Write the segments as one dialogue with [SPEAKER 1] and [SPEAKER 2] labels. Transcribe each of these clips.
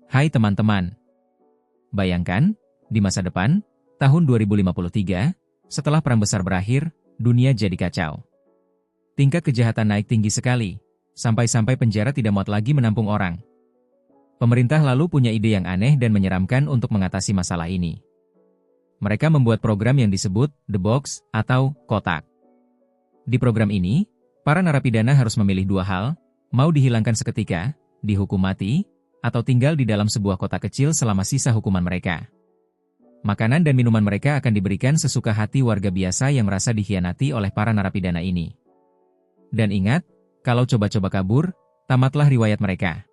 [SPEAKER 1] Hai teman-teman. Bayangkan, di masa depan, tahun 2053, setelah Perang Besar berakhir, dunia jadi kacau. Tingkat kejahatan naik tinggi sekali, sampai-sampai penjara tidak muat lagi menampung orang. Pemerintah lalu punya ide yang aneh dan menyeramkan untuk mengatasi masalah ini. Mereka membuat program yang disebut The Box atau kotak. Di program ini, para narapidana harus memilih dua hal, mau dihilangkan seketika, dihukum mati, atau tinggal di dalam sebuah kotak kecil selama sisa hukuman mereka. Makanan dan minuman mereka akan diberikan sesuka hati warga biasa yang merasa dikhianati oleh para narapidana ini. Dan ingat, kalau coba-coba kabur, tamatlah riwayat mereka.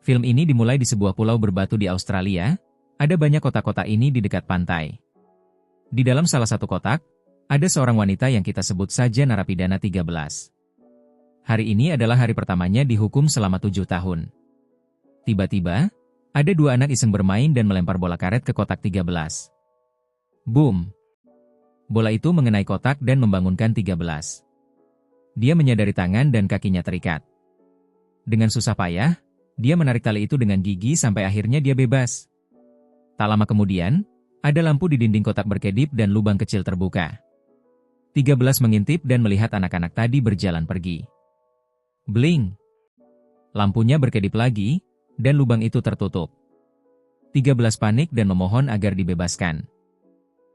[SPEAKER 1] Film ini dimulai di sebuah pulau berbatu di Australia, ada banyak kotak-kotak ini di dekat pantai. Di dalam salah satu kotak, ada seorang wanita yang kita sebut saja narapidana 13. Hari ini adalah hari pertamanya dihukum selama 7 tahun. Tiba-tiba, ada dua anak iseng bermain dan melempar bola karet ke kotak 13. Boom! Bola itu mengenai kotak dan membangunkan 13. Dia menyadari tangan dan kakinya terikat. Dengan susah payah, dia menarik tali itu dengan gigi sampai akhirnya dia bebas. Tak lama kemudian, ada lampu di dinding kotak berkedip dan lubang kecil terbuka. 13 mengintip dan melihat anak-anak tadi berjalan pergi. Bling! Lampunya berkedip lagi, dan lubang itu tertutup. 13 panik dan memohon agar dibebaskan.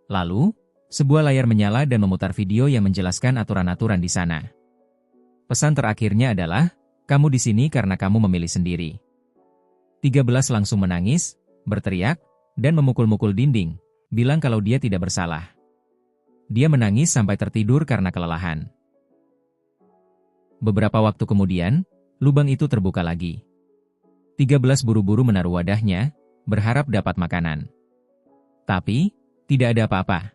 [SPEAKER 1] Lalu, sebuah layar menyala dan memutar video yang menjelaskan aturan-aturan di sana. Pesan terakhirnya adalah, kamu di sini karena kamu memilih sendiri. 13 langsung menangis, berteriak, dan memukul-mukul dinding, bilang kalau dia tidak bersalah. Dia menangis sampai tertidur karena kelelahan. Beberapa waktu kemudian, lubang itu terbuka lagi. 13 buru-buru menaruh wadahnya, berharap dapat makanan. Tapi, tidak ada apa-apa.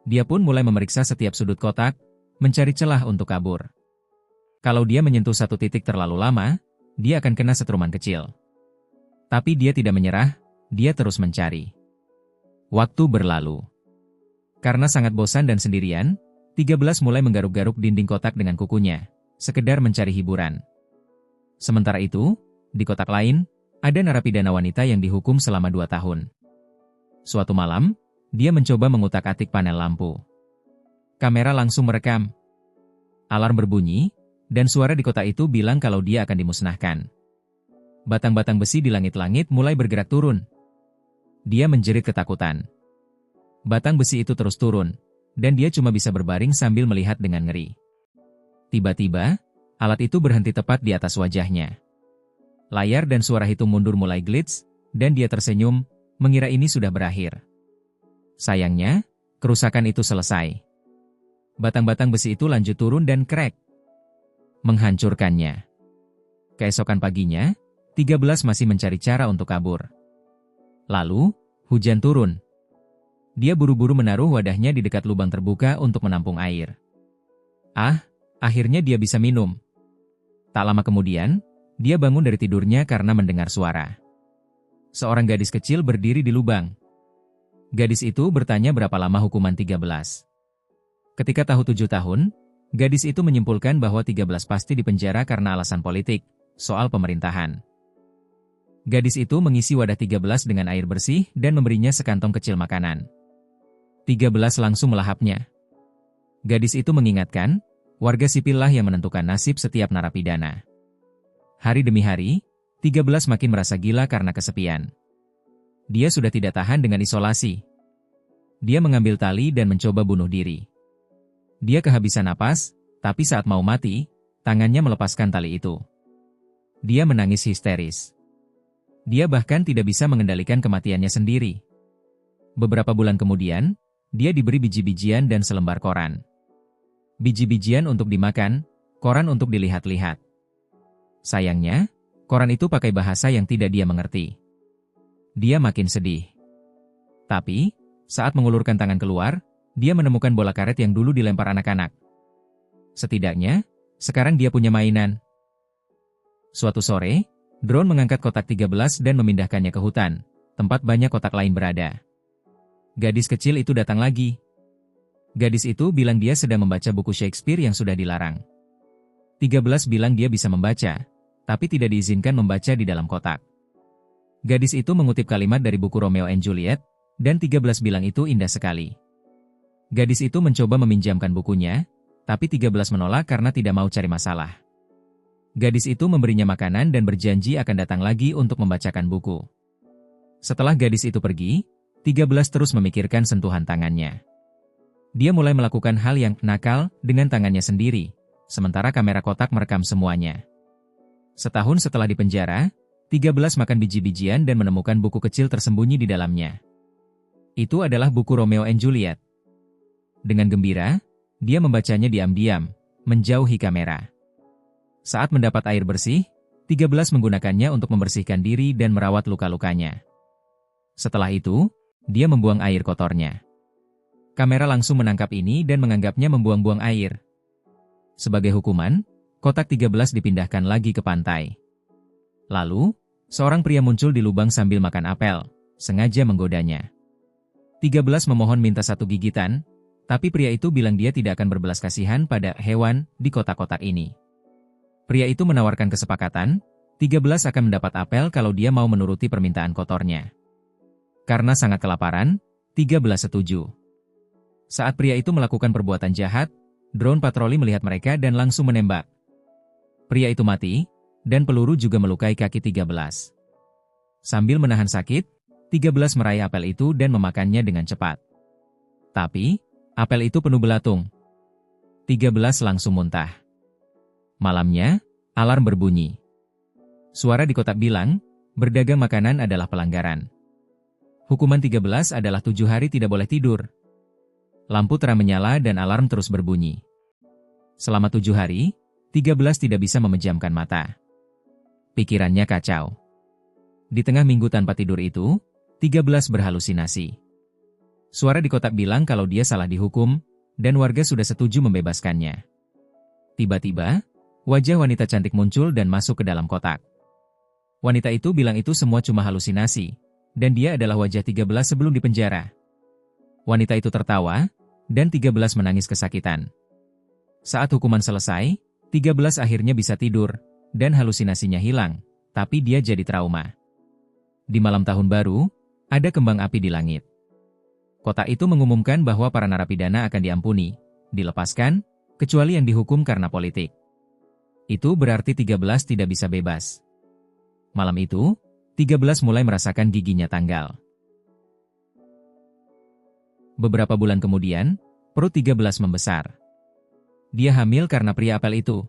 [SPEAKER 1] Dia pun mulai memeriksa setiap sudut kotak, mencari celah untuk kabur. Kalau dia menyentuh satu titik terlalu lama, dia akan kena setruman kecil. Tapi dia tidak menyerah, dia terus mencari. Waktu berlalu. Karena sangat bosan dan sendirian, 13 mulai menggaruk-garuk dinding kotak dengan kukunya, sekedar mencari hiburan. Sementara itu, di kotak lain, ada narapidana wanita yang dihukum selama 2 tahun. Suatu malam, dia mencoba mengutak-atik panel lampu. Kamera langsung merekam. Alarm berbunyi, dan suara di kotak itu bilang kalau dia akan dimusnahkan. Batang-batang besi di langit-langit mulai bergerak turun. Dia menjerit ketakutan. Batang besi itu terus turun, dan dia cuma bisa berbaring sambil melihat dengan ngeri. Tiba-tiba, alat itu berhenti tepat di atas wajahnya. Layar dan suara hitung mundur mulai glitch, dan dia tersenyum, mengira ini sudah berakhir. Sayangnya, kerusakan itu selesai. Batang-batang besi itu lanjut turun dan crack, menghancurkannya. Keesokan paginya, 13 masih mencari cara untuk kabur. Lalu, hujan turun. Dia buru-buru menaruh wadahnya di dekat lubang terbuka untuk menampung air. Akhirnya dia bisa minum. Tak lama kemudian, dia bangun dari tidurnya karena mendengar suara. Seorang gadis kecil berdiri di lubang. Gadis itu bertanya berapa lama hukuman 13. Ketika tahu 7 tahun, gadis itu menyimpulkan bahwa 13 pasti dipenjara karena alasan politik, soal pemerintahan. Gadis itu mengisi wadah 13 dengan air bersih dan memberinya sekantong kecil makanan. 13 langsung melahapnya. Gadis itu mengingatkan, warga sipil lah yang menentukan nasib setiap narapidana. Hari demi hari, 13 makin merasa gila karena kesepian. Dia sudah tidak tahan dengan isolasi. Dia mengambil tali dan mencoba bunuh diri. Dia kehabisan napas, tapi saat mau mati, tangannya melepaskan tali itu. Dia menangis histeris. Dia bahkan tidak bisa mengendalikan kematiannya sendiri. Beberapa bulan kemudian, dia diberi biji-bijian dan selembar koran. Biji-bijian untuk dimakan, koran untuk dilihat-lihat. Sayangnya, koran itu pakai bahasa yang tidak dia mengerti. Dia makin sedih. Tapi, saat mengulurkan tangan keluar, dia menemukan bola karet yang dulu dilempar anak-anak. Setidaknya, sekarang dia punya mainan. Suatu sore, drone mengangkat kotak 13 dan memindahkannya ke hutan, tempat banyak kotak lain berada. Gadis kecil itu datang lagi. Gadis itu bilang dia sedang membaca buku Shakespeare yang sudah dilarang. 13 bilang dia bisa membaca, tapi tidak diizinkan membaca di dalam kotak. Gadis itu mengutip kalimat dari buku Romeo and Juliet, dan 13 bilang itu indah sekali. Gadis itu mencoba meminjamkan bukunya, tapi 13 menolak karena tidak mau cari masalah. Gadis itu memberinya makanan dan berjanji akan datang lagi untuk membacakan buku. Setelah gadis itu pergi, 13 terus memikirkan sentuhan tangannya. Dia mulai melakukan hal yang nakal dengan tangannya sendiri, sementara kamera kotak merekam semuanya. Setahun setelah dipenjara, 13 makan biji-bijian dan menemukan buku kecil tersembunyi di dalamnya. Itu adalah buku Romeo and Juliet. Dengan gembira, dia membacanya diam-diam, menjauhi kamera. Saat mendapat air bersih, 13 menggunakannya untuk membersihkan diri dan merawat luka-lukanya. Setelah itu, dia membuang air kotornya. Kamera langsung menangkap ini dan menganggapnya membuang-buang air. Sebagai hukuman, kotak 13 dipindahkan lagi ke pantai. Lalu, seorang pria muncul di lubang sambil makan apel, sengaja menggodanya. 13 memohon minta satu gigitan, tapi pria itu bilang dia tidak akan berbelas kasihan pada hewan di kotak-kotak ini. Pria itu menawarkan kesepakatan, 13 akan mendapat apel kalau dia mau menuruti permintaan kotornya. Karena sangat kelaparan, 13 setuju. Saat pria itu melakukan perbuatan jahat, drone patroli melihat mereka dan langsung menembak. Pria itu mati, dan peluru juga melukai kaki 13. Sambil menahan sakit, 13 meraih apel itu dan memakannya dengan cepat. Tapi, apel itu penuh belatung. 13 langsung muntah. Malamnya, alarm berbunyi. Suara di kotak bilang, berdagang makanan adalah pelanggaran. Hukuman 13 adalah 7 hari tidak boleh tidur. Lampu terang menyala dan alarm terus berbunyi. Selama 7 hari, 13 tidak bisa memejamkan mata. Pikirannya kacau. Di tengah minggu tanpa tidur itu, 13 berhalusinasi. Suara di kotak bilang kalau dia salah dihukum, dan warga sudah setuju membebaskannya. Tiba-tiba, wajah wanita cantik muncul dan masuk ke dalam kotak. Wanita itu bilang itu semua cuma halusinasi, dan dia adalah wajah 13 sebelum dipenjara. Wanita itu tertawa, dan 13 menangis kesakitan. Saat hukuman selesai, 13 akhirnya bisa tidur, dan halusinasinya hilang, tapi dia jadi trauma. Di malam tahun baru, ada kembang api di langit. Kotak itu mengumumkan bahwa para narapidana akan diampuni, dilepaskan, kecuali yang dihukum karena politik. Itu berarti 13 tidak bisa bebas. Malam itu, 13 mulai merasakan giginya tanggal. Beberapa bulan kemudian, perut 13 membesar. Dia hamil karena pria apel itu.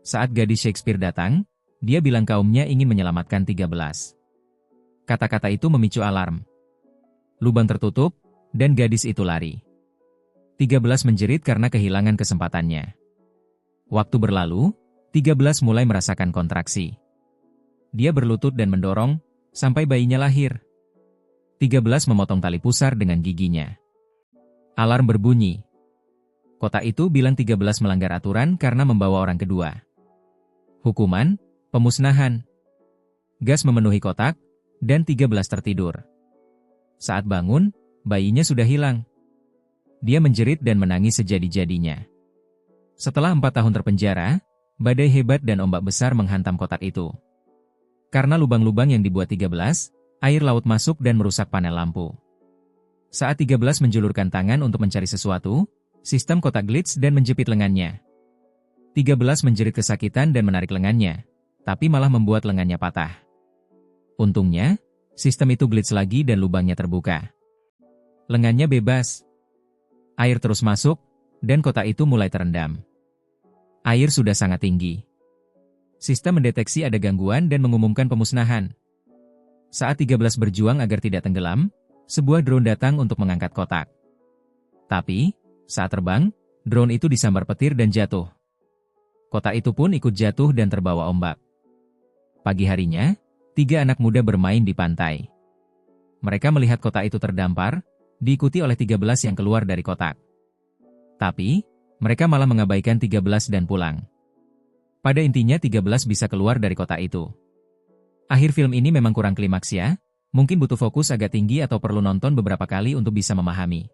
[SPEAKER 1] Saat gadis Shakespeare datang, dia bilang kaumnya ingin menyelamatkan 13. Kata-kata itu memicu alarm. Lubang tertutup, dan gadis itu lari. 13 menjerit karena kehilangan kesempatannya. Waktu berlalu, 13 mulai merasakan kontraksi. Dia berlutut dan mendorong, sampai bayinya lahir. 13 memotong tali pusar dengan giginya. Alarm berbunyi. Kotak itu bilang 13 melanggar aturan karena membawa orang kedua. Hukuman, pemusnahan. Gas memenuhi kotak, dan 13 tertidur. Saat bangun, bayinya sudah hilang. Dia menjerit dan menangis sejadi-jadinya. Setelah 4 tahun terpenjara, badai hebat dan ombak besar menghantam kotak itu. Karena lubang-lubang yang dibuat 13, air laut masuk dan merusak panel lampu. Saat 13 menjulurkan tangan untuk mencari sesuatu, sistem kotak glitch dan menjepit lengannya. 13 menjerit kesakitan dan menarik lengannya, tapi malah membuat lengannya patah. Untungnya, sistem itu glitch lagi dan lubangnya terbuka. Lengannya bebas. Air terus masuk, dan kotak itu mulai terendam. Air sudah sangat tinggi. Sistem mendeteksi ada gangguan dan mengumumkan pemusnahan. Saat 13 berjuang agar tidak tenggelam, sebuah drone datang untuk mengangkat kotak. Tapi, saat terbang, drone itu disambar petir dan jatuh. Kotak itu pun ikut jatuh dan terbawa ombak. Pagi harinya, 3 anak muda bermain di pantai. Mereka melihat kotak itu terdampar, diikuti oleh 13 yang keluar dari kotak. Tapi, mereka malah mengabaikan 13 dan pulang. Pada intinya 13 bisa keluar dari kotak itu. Akhir film ini memang kurang klimaks ya, mungkin butuh fokus agak tinggi atau perlu nonton beberapa kali untuk bisa memahami.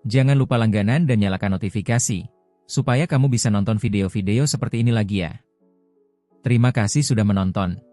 [SPEAKER 1] Jangan lupa langganan dan nyalakan notifikasi, supaya kamu bisa nonton video-video seperti ini lagi ya. Terima kasih sudah menonton.